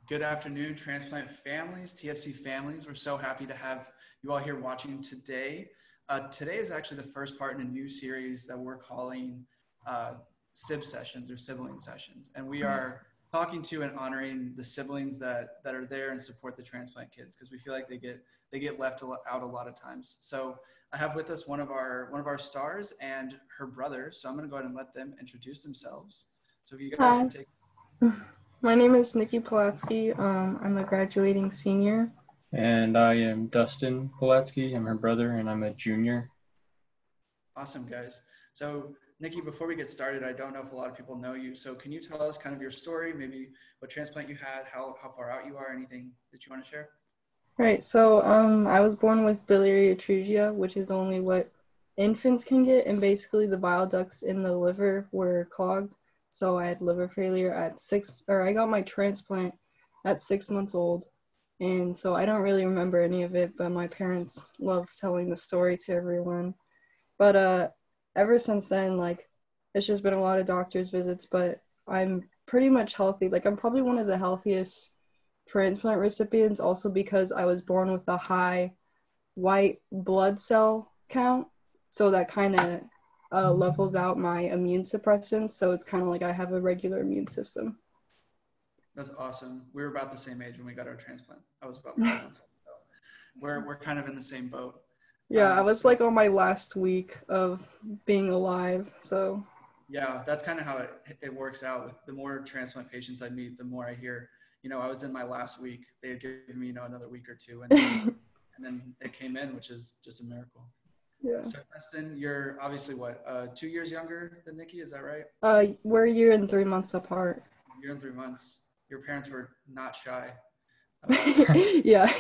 Good afternoon, Transplant families, TFC families. We're so happy to have you all here watching today. Today is actually the first part in a new series that we're calling Sib Sessions or Sibling Sessions. And we are talking to and honoring the siblings that are there and support the transplant kids because we feel like they get left out a lot of times. So I have with us one of our stars and her brother. So I'm going to go ahead and let them introduce themselves. So if you guys Hi, can take. my name is Niki Polatsky. I'm a graduating senior. And I am Dustin Polatsky. I'm her brother, and I'm a junior. Awesome, guys. So, Nikki, before we get started, I don't know if a lot of people know you. So, can you tell us kind of your story, maybe what transplant you had, how far out you are, anything that you want to share? Right, so I was born with biliary atresia, which is only what infants can get, and basically the bile ducts in the liver were clogged. So I had liver failure I got my transplant at 6 months old. And so I don't really remember any of it, but my parents love telling the story to everyone. But ever since then, like, it's just been a lot of doctor's visits, but I'm pretty much healthy. Like, I'm probably one of the healthiest transplant recipients, also because I was born with a high white blood cell count. So that kind of levels out my immune suppressants. So it's kind of like I have a regular immune system. That's awesome. We were about the same age when we got our transplant. I was about 5 months old. So we're kind of in the same boat. Yeah, I was So, like on my last week of being alive, so. yeah, that's kind of how it works out. With the more transplant patients I meet, the more I hear, I was in my last week. They had given me, another week or two, and then it came in, which is just a miracle. Yeah. So, Preston, you're obviously what, 2 years younger than Nikki? Is that right? We're a year and 3 months apart. A year and 3 months. Your parents were not shy. Yeah.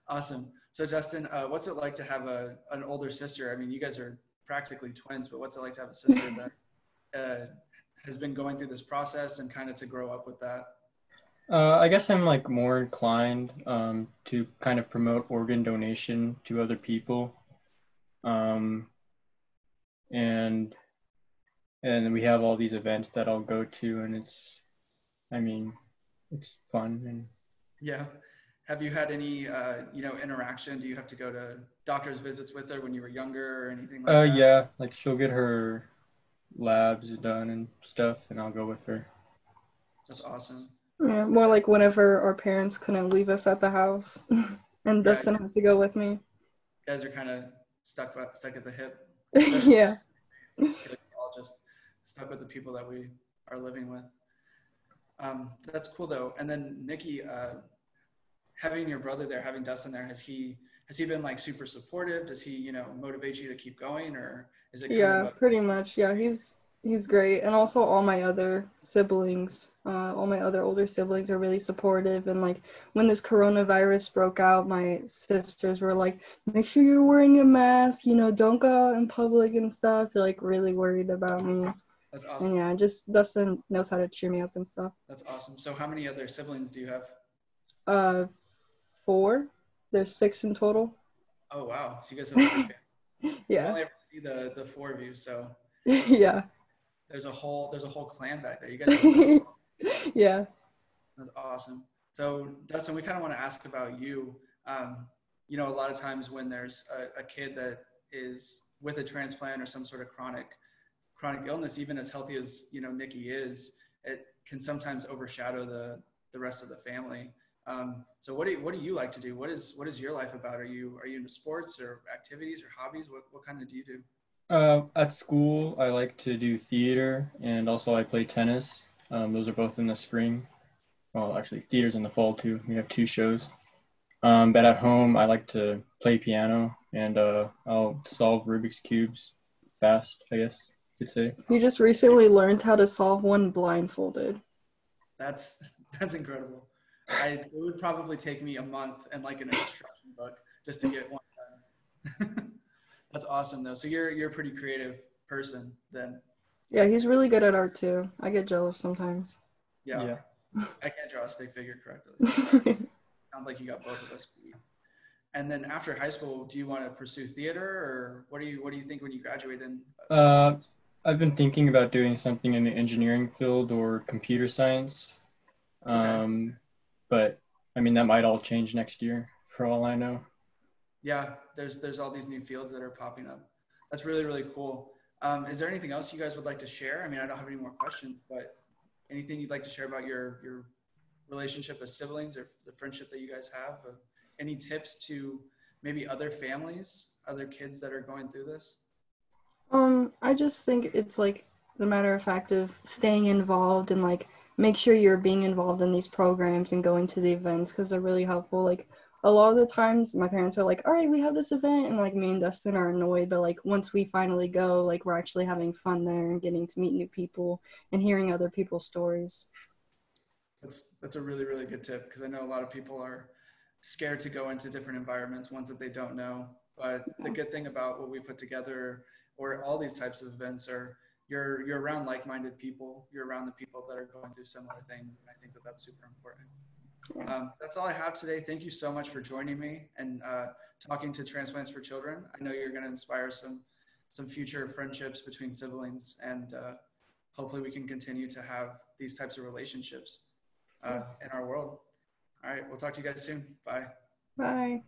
Awesome. So, Justin, what's it like to have an older sister? I mean, you guys are practically twins, but what's it like to have a sister that has been going through this process and kind of to grow up with that? I guess I'm like more inclined to kind of promote organ donation to other people. Um, and and we have all these events that I'll go to, and it's fun. And Yeah. Have you had any, interaction? Do you have to go to doctor's visits with her when you were younger or anything like that? yeah, like she'll get her labs done and stuff, and I'll go with her. That's awesome. Yeah, more like whenever our parents couldn't leave us at the house, and Yeah, Dustin had to go with me. you guys are kind of stuck at the hip, especially Yeah. I feel like we're all just stuck with the people that we are living with. That's cool though. And then Nikki, having your brother there, having Dustin there, has he been like super supportive? Does he, motivate you to keep going, or is it kind of Yeah, a pretty much. Yeah, he's great, and also all my other siblings, all my other older siblings are really supportive. And like when this coronavirus broke out, my sisters were like, "Make sure you're wearing a mask. Don't go out in public and stuff." They're like really worried about me. That's And awesome. yeah, just Dustin knows how to cheer me up and stuff. That's awesome. So how many other siblings do you have? Uh, 4. There's 6 in total. Oh wow, so you guys have a big family. I've Yeah. only ever seen the four of you, so Yeah. there's a whole clan back there. You guys are a big. Yeah. That's awesome. So Dustin, we kind of want to ask about you. A lot of times when there's a kid that is with a transplant or some sort of chronic illness, even as healthy as Nikki is, it can sometimes overshadow the rest of the family. So what do you like to do? What is your life about? Are you into sports or activities or hobbies? What kind of do you do? At school, I like to do theater, and also I play tennis. Those are both in the spring. Well, actually, theater's in the fall too. We have 2 shows. But at home, I like to play piano, and I'll solve Rubik's cubes fast, I guess you could say. You just recently learned how to solve one blindfolded. That's incredible. It would probably take me a month and like an instruction book just to get one done. That's awesome though. So you're a pretty creative person then. Yeah, he's really good at art too. I get jealous sometimes. Yeah. Yeah. I can't draw a stick figure correctly. So sounds like you got both of us beat. And then after high school, do you want to pursue theater, or what do you think when you graduate in? I've been thinking about doing something in the engineering field or computer science. Okay. But I mean, that might all change next year for all I know. Yeah, there's all these new fields that are popping up. That's really, really cool. Is there anything else you guys would like to share? I mean, I don't have any more questions, but anything you'd like to share about your relationship as siblings or the friendship that you guys have? Any tips to maybe other families, other kids that are going through this? I just think it's like the matter of fact of staying involved and like make sure you're being involved in these programs and going to the events because they're really helpful. Like a lot of the times my parents are like, all right, we have this event, and like me and Dustin are annoyed, but like once we finally go, like we're actually having fun there and getting to meet new people and hearing other people's stories. That's a really, really good tip because I know a lot of people are scared to go into different environments, ones that they don't know. But the good thing about what we put together or all these types of events are you're around like-minded people. You're around the people that are going through similar things. And I think that that's super important. That's all I have today. Thank you so much for joining me and talking to Transplants for Children. I know you're going to inspire some future friendships between siblings, and hopefully we can continue to have these types of relationships in our world. All right, we'll talk to you guys soon. Bye. Bye.